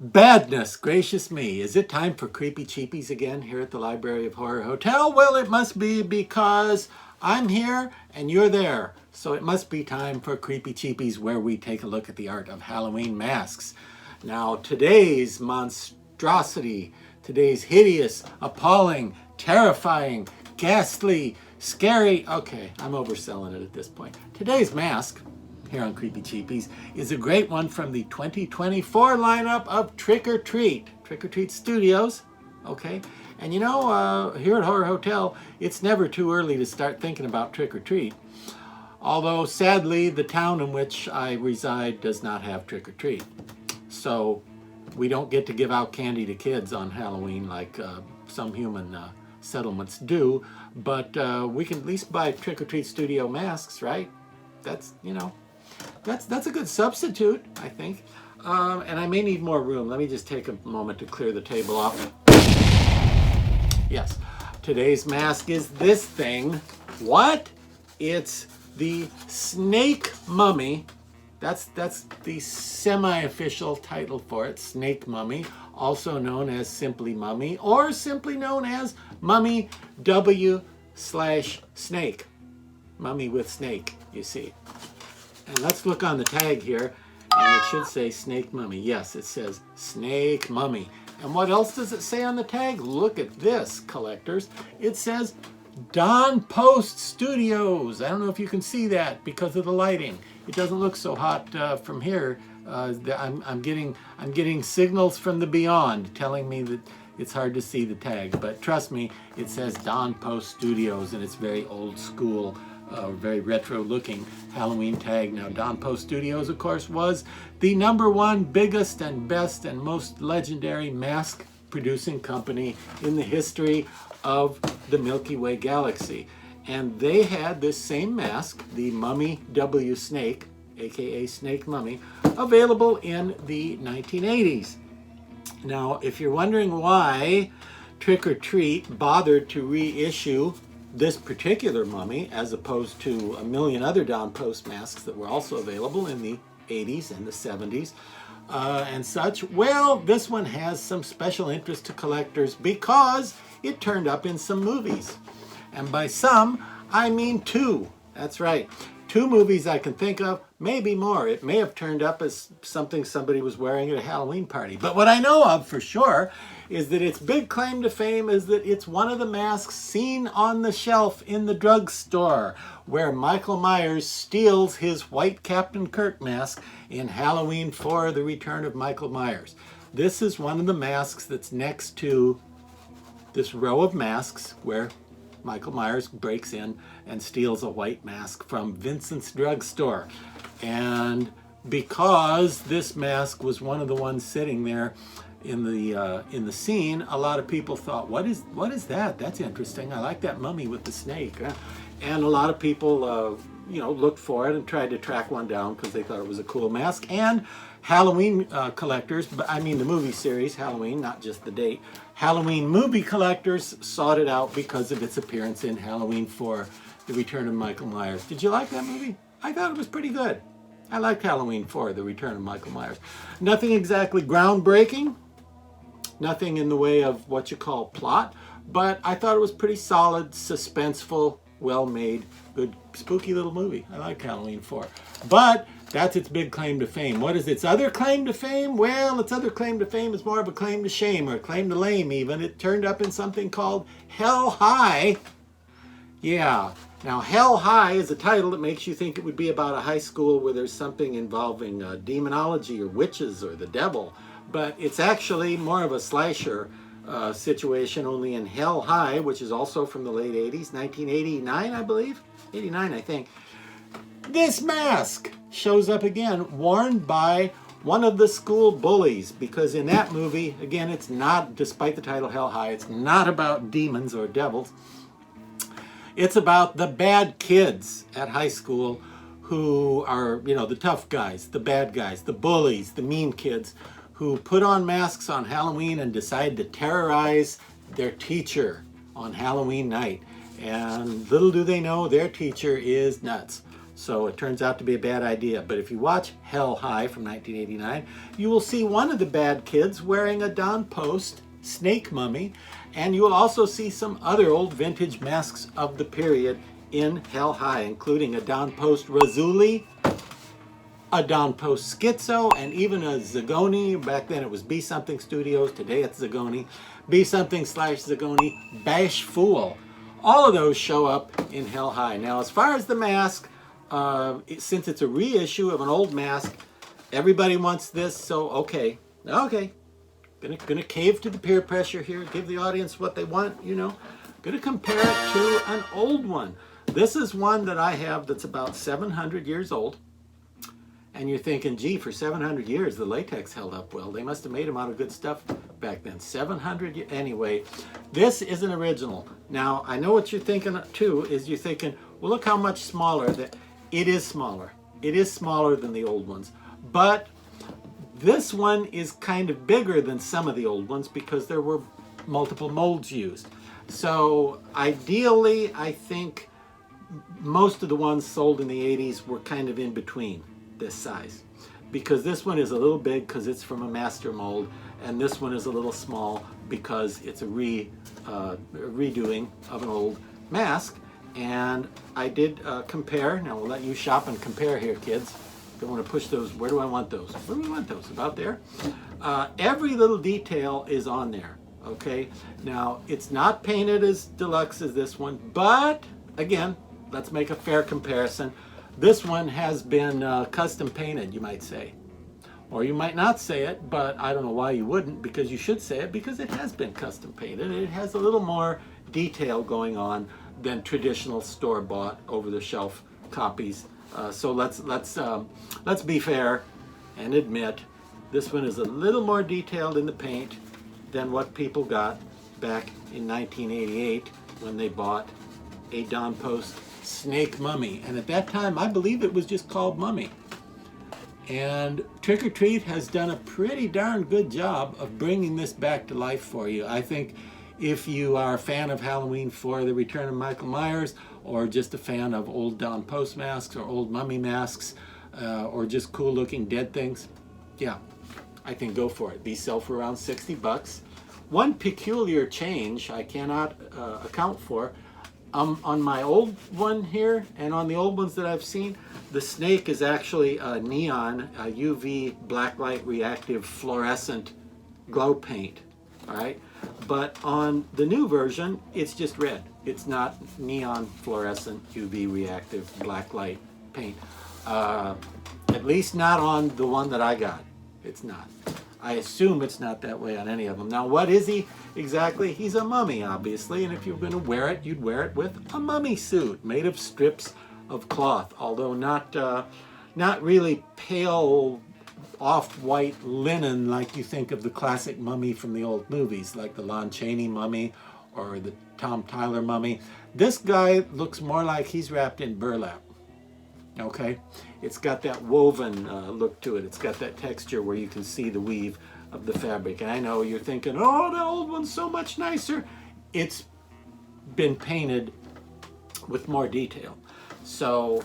Badness, gracious me. Is it time for Creepy Cheapies again here at the Library of Horror Hotel? Well, it must be because I'm here and you're there. So it must be time for Creepy Cheapies, where we take a look at the art of Halloween masks. Now, today's monstrosity, today's hideous, appalling, terrifying, ghastly, scary, okay, I'm overselling it at this point. Today's mask here on Creepy Cheapies is a great one from the 2024 lineup of Trick or Treat Studios. Okay, and you know, here at Horror Hotel, it's never too early to start thinking about Trick or Treat. Although sadly, the town in which I reside does not have Trick or Treat, so we don't get to give out candy to kids on Halloween like some human settlements do. But we can at least buy Trick or Treat Studio masks, right? That's, you know, that's a good substitute, I think. And I may need more room. Let me just take a moment to clear the table off. Yes, today's mask is this thing. What? It's the Snake Mummy. That's the semi-official title for it, Snake Mummy, also known as simply Mummy, or simply known as Mummy W/Snake. Mummy with snake, you see. And let's look on the tag here, and it should say Snake Mummy. Yes, it says Snake Mummy. And what else does it say on the tag? Look at this, collectors. It says Don Post Studios. I don't know if you can see that because of the lighting. It doesn't look so hot from here. I'm getting signals from the beyond telling me that it's hard to see the tag. But trust me, it says Don Post Studios, and it's very old school. Very retro looking Halloween tag. Now, Don Post Studios, of course, was the #1 biggest and best and most legendary mask producing company in the history of the Milky Way galaxy. And they had this same mask, the Mummy W Snake, aka Snake Mummy, available in the 1980s. Now, if you're wondering why Trick or Treat bothered to reissue this particular mummy, as opposed to a million other Don Post masks that were also available in the 80s and the 70s and such, well, this one has some special interest to collectors because it turned up in some movies. And by some, I mean two. That's right. Two movies I can think of, maybe more. It may have turned up as something somebody was wearing at a Halloween party. But what I know of for sure is that its big claim to fame is that it's one of the masks seen on the shelf in the drugstore where Michael Myers steals his white Captain Kirk mask in Halloween 4, The Return of Michael Myers. This is one of the masks that's next to this row of masks where Michael Myers breaks in and steals a white mask from Vincent's drugstore. And because this mask was one of the ones sitting there in the scene, a lot of people thought, what is that? That's interesting. I like that mummy with the snake. And a lot of people looked for it and tried to track one down because they thought it was a cool mask. And Halloween collectors, but I mean the movie series Halloween, not just the date, Halloween movie collectors sought it out because of its appearance in Halloween 4, The Return of Michael Myers. Did you like that movie? I thought it was pretty good. I liked Halloween 4, The Return of Michael Myers. Nothing exactly groundbreaking, nothing in the way of what you call plot, but I thought it was pretty solid, suspenseful, well-made, good, spooky little movie. I like Halloween 4. But that's its big claim to fame. What is its other claim to fame? Well, its other claim to fame is more of a claim to shame, or a claim to lame even. It turned up in something called Hell High. Yeah. Now, Hell High is a title that makes you think it would be about a high school where there's something involving demonology or witches or the devil. But it's actually more of a slasher situation, only in Hell High, which is also from the late 80s, 1989, I believe. 89, I think. This mask shows up again, worn by one of the school bullies, because in that movie, again, it's not, despite the title Hell High, it's not about demons or devils. It's about the bad kids at high school who are, you know, the tough guys, the bad guys, the bullies, the mean kids who put on masks on Halloween and decide to terrorize their teacher on Halloween night. And little do they know, their teacher is nuts. So it turns out to be a bad idea. But if you watch Hell High from 1989, you will see one of the bad kids wearing a Don Post snake mummy, and you will also see some other old vintage masks of the period in Hell High, including a Don Post Razuli, a Don Post Schizo, and even a Zagoni. Back then it was Be Something Studios, today it's Zagoni. Be Something / Zagoni Bash Fool. All of those show up in Hell High. Now, as far as the mask, since it's a reissue of an old mask, everybody wants this, so okay. Gonna cave to the peer pressure here, give the audience what they want, you know. Gonna compare it to an old one. This is one that I have that's about 700 years old. And you're thinking, gee, for 700 years, the latex held up well. They must have made them out of good stuff back then. 700 years. Anyway, this is an original. Now, I know what you're thinking, too, is you're thinking, well, look how much smaller. That it is smaller. It is smaller than the old ones. But this one is kind of bigger than some of the old ones because there were multiple molds used. So, ideally, I think most of the ones sold in the 80s were kind of in between this size, because this one is a little big because it's from a master mold, and this one is a little small because it's a redoing of an old mask. And I did compare. Now we'll let you shop and compare here, kids. Don't want to push those. Where do I want those? Where do we want those? About there. Every little detail is on there. Okay. Now it's not painted as deluxe as this one, but again, let's make a fair comparison. This one has been custom painted, you might say. Or you might not say it, but I don't know why you wouldn't, because you should say it, because it has been custom painted. It has a little more detail going on than traditional store-bought, over-the-shelf copies. So let's be fair and admit this one is a little more detailed in the paint than what people got back in 1988 when they bought a Don Post snake mummy. And at that time, I believe it was just called Mummy. And Trick or Treat has done a pretty darn good job of bringing this back to life for you. I think if you are a fan of Halloween 4, The Return of Michael Myers, or just a fan of old Don Post masks or old mummy masks, or just cool looking dead things, yeah, I think go for it. These sell for around 60 bucks. One peculiar change I cannot account for, on my old one here and on the old ones that I've seen, the snake is actually a neon, UV blacklight reactive fluorescent glow paint, all right? But on the new version, it's just red. It's not neon fluorescent UV reactive blacklight paint. At least not on the one that I got. It's not. I assume it's not that way on any of them. Now, what is he exactly? He's a mummy, obviously, and if you're going to wear it, you'd wear it with a mummy suit made of strips of cloth, although not really pale off-white linen like you think of the classic mummy from the old movies, like the Lon Chaney mummy or the Tom Tyler mummy. This guy looks more like he's wrapped in burlap. Okay, it's got that woven look to it. It's got that texture where you can see the weave of the fabric. And I know you're thinking, oh, the old one's so much nicer. It's been painted with more detail. So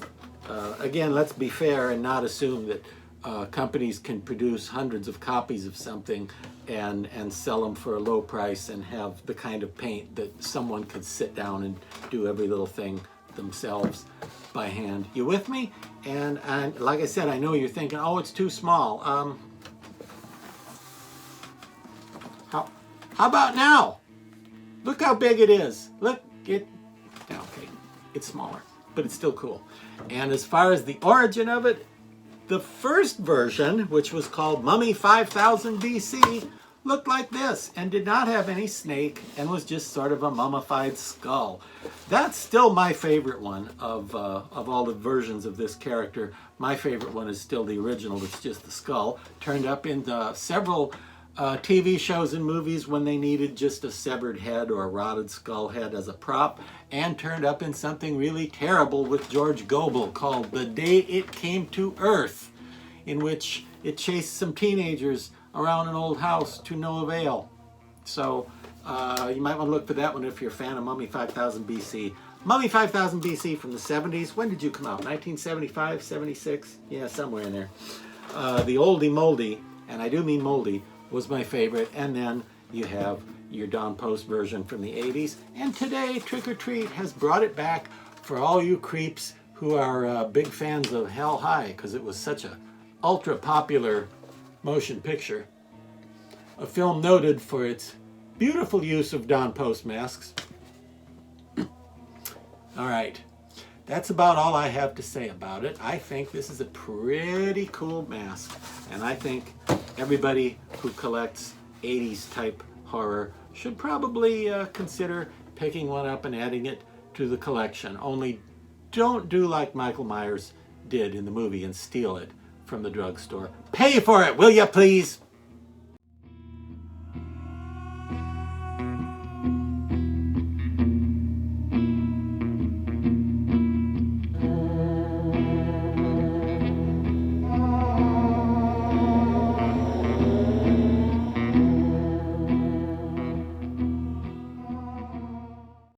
again, let's be fair and not assume that companies can produce hundreds of copies of something and sell them for a low price and have the kind of paint that someone could sit down and do every little thing themselves by hand. You with me? And like I said, I know you're thinking, oh, it's too small. How about now? Look how big it is. Look, okay, it's smaller, but it's still cool. And as far as the origin of it, the first version, which was called Mummy 5000 BC, looked like this and did not have any snake and was just sort of a mummified skull. That's still my favorite one of all the versions of this character. My favorite one is still the original. It's just the skull. Turned up in several TV shows and movies when they needed just a severed head or a rotted skull head as a prop, and turned up in something really terrible with George Gobel called The Day It Came to Earth, in which it chased some teenagers around an old house to no avail. So you might want to look for that one if you're a fan of Mummy 5000 BC. Mummy 5000 BC from the 70s. When did you come out? 1975, 76? Yeah, somewhere in there. The oldie moldy, and I do mean moldy, was my favorite. And then you have your Don Post version from the 80s. And today, Trick or Treat has brought it back for all you creeps who are big fans of Hell High, because it was such a ultra popular motion picture. A film noted for its beautiful use of Don Post masks. All right, that's about all I have to say about it. I think this is a pretty cool mask, and I think everybody who collects 80s type horror should probably consider picking one up and adding it to the collection. Only don't do like Michael Myers did in the movie and steal it from the drugstore. Pay for it, will ya please?